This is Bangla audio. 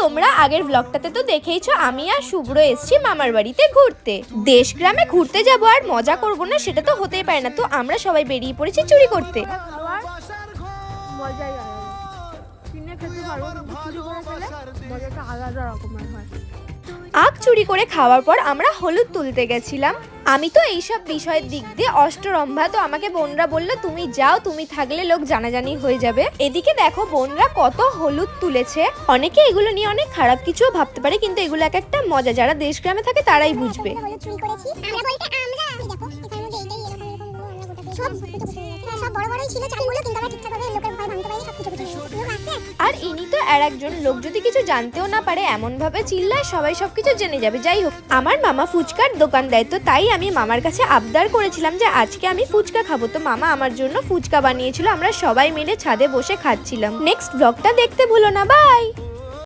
তোমরা আগের ব্লগটাতে তো দেখেইছো আমি আর শুভ্র এসেছি মামার বাড়িতে ঘুরতে। দেশ গ্রামে ঘুরতে যাবো আর মজা করবো না সেটা তো হতেই পারে না, তো আমরা সবাই বেরিয়ে পড়েছি চুরি করতে। মজাই আলাদা, কিনে খেতে পারবো কিন্তু চুরি করে খেলে মজাটা আলাদা রকমের হয়। আখ চুরি করে খাওয়ার পর আমরা হলুদ তুলতে গেছিলাম। আমি তো এইসব বিষয়ের দিক দিয়ে অষ্টরম্ভা, তো আমাকে বোনরা বললো তুমি যাও, তুমি থাকলে লোক জানাজানি হয়ে যাবে। এদিকে দেখো বোনরা কত হলুদ তুলেছে। অনেকে এগুলো নিয়ে অনেক খারাপ কিছুও ভাবতে পারে, কিন্তু এগুলো এক একটা মজা, যারা দেশ গ্রামে থাকে তারাই বুঝবে। আর ইনি তো আর একজন লোক, যদি কিছু জানতেও না পারে এমন ভাবে চিল্লায় সবাই সবকিছু জেনে যাবে। যাই হোক, আমার মামা ফুচকার দোকান দেয়, তো তাই আমি মামার কাছে আবদার করেছিলাম যে আজকে আমি ফুচকা খাবো। তো মামা আমার জন্য ফুচকা বানিয়েছিল, আমরা সবাই মিলে ছাদে বসে খাচ্ছিলাম। নেক্সট ব্লগটা দেখতে ভুলো না, বাই।